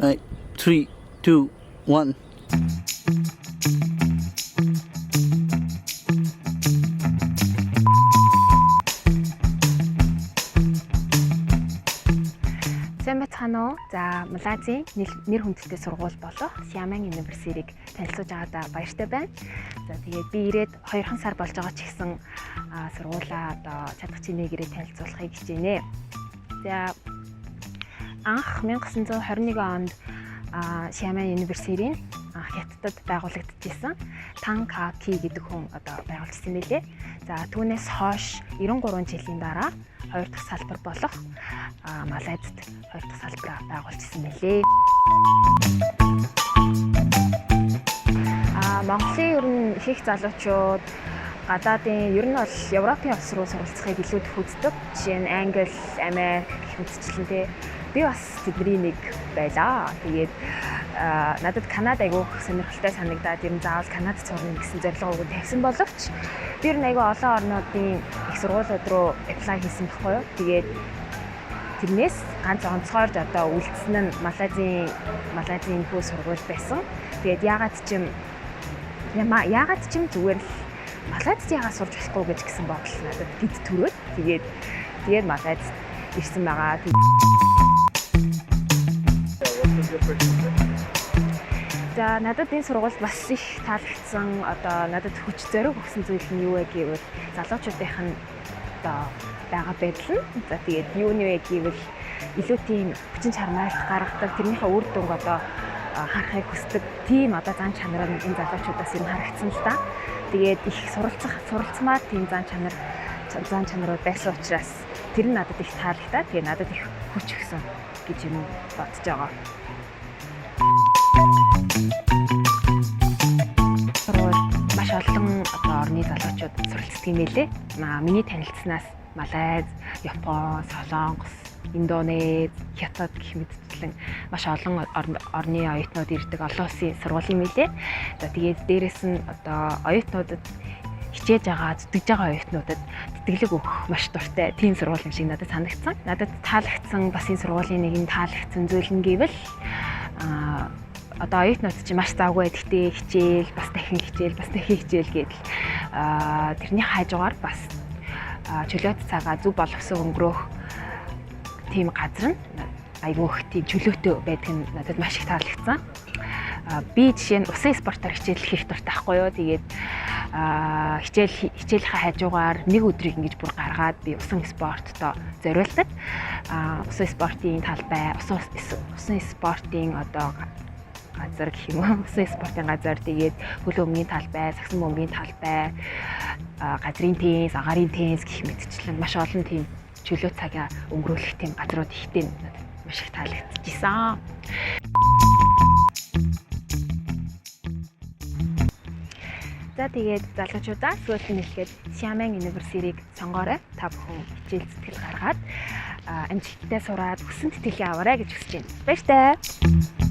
Right, 3, 2, 1. Сайн байцгаана уу? За, Малайзийн нэр хүндтэй сургууль болох Xiamen University-г танилцуулж байгаадаа баяртай байна. За, тэгээд би ирээд 2 сар болж байгаа ч гэсэн сургуулаа одоо чадах чинээ гэрээ танилцуулахыг хичээнэ. За, анх 1921 онд Xiamen University-ийн Хятадд байгуулагдчихсан Тан Ка Ки гэдэг хүн одоо байгуулсан мэлээ. За, түүнээс хойш 93 жилийн дараа 2 дахь салбар болох Малайзад 2 дахь салбараа байгуулжсэн мэлээ. Монголын ер нь их залуучууд гадаадын ер нь бол Европын улс руу суралцахыг илүү их үздэг. Жишээ нь Англи, Америк гэх мэтчлэнтэй. Би бас тэдний нэг байлаа. Тэгээд надад Канада айгүй сонирхолтой санагдаад ер нь заавал Канадад сурна гэсэн зорилгоо тавьсан боловч би ер нь айгүй олон орнуудын их сургуулиуд руу apply хийсэн байхгүй юу. Тэгээд тэрнээс ганц онцгойрж одоо үлдсэн нь Малайзийн хөө сургууль байсан. Тэгээд яагаад ч юм зүгээр л Малайзд яагаад сурч болохгүй гэж гисэн бодол надад гид төрөөд тэгээд Малайзд ирсэн байгаа. За, надад энэ сургууль бас их таалагдсан. Одоо надад хүч зориг өгсөн зүйл нь юу вэ гэвэл залуучуудынх нь одоо байгаа байдал нь. За, тэгээд юу нэ гэвэл илүү тийм хүчин чармайлт гаргадаг, тэрнийхээ үр дүнг одоо харахыг хүсдэг тийм одоо зан чанар нь энэ залуучуудаас юм харагдсан л да. Тэгээд их суралцмаар тийм зан чанарууд байсан учраас тэр нь надад их таалагдаад тэгээд надад их хүч өгсөн гэж юм бодож байгаа. Маш олон одоо орны залуучууд суралцдаг юм лээ. Миний танилцсанаас Малайз, Япон, Солонгос, Индонез, Хятад гэх мэтчлэн маш олон орны оюутнууд ирдэг олон улсын сургууль юм лээ. За, тэгээд дээрэс нь одоо оюутнуудад хичээж байгаа, зүтгэж байгаа оюутнуудад тэтгэлэг өгөх маш дуртай тийм сургууль юм шиг надад санагдсан. Надад таалагдсан бас энэ сургуулийн нэг нь таалагдсан зүйл нь гэвэл одоо оюутнууд чинь маш завгүй гэдэгтэй хичээл, бас дахин хичээл гэдэл тэрний хажуугаар бас чөлөөт цагаа зөв боловсон өнгөрөөх тийм газар нь айгүйх тийм чөлөөтэй байдаг нь надад маш их таалагдсан. Би жишээ нь усан спортоор хичээл хийх дуртай байхгүй юу. Тэгээд хичээлийнхаа хажуугаар нэг өдрийг ингэж бүр гаргаад би усан спорттой зориулдаг. Усан спортын талбай, усан спортын одоо газар гэх юм уу. Усан спортын газар, тэгээд хөлөө өмгийн талбай, сагсан бөмбөгийн талбай, газрын теннис, агаарын теннис гэх мэтчлэн маш олон тийм чөлөө цагаа өнгөрүүлэх тийм газрууд ихтэй надад маш их таалагдчихсан. За, тэгээд залуучуудаа сүүлд нь хэлэхэд Xiamen University-г сонгоорой. Та бүхэн хичээл зүтгэл гаргаад амжилттай сураад хүссэн тэтгэлгээ аваарай гэж хүсэж байна. Баяртай.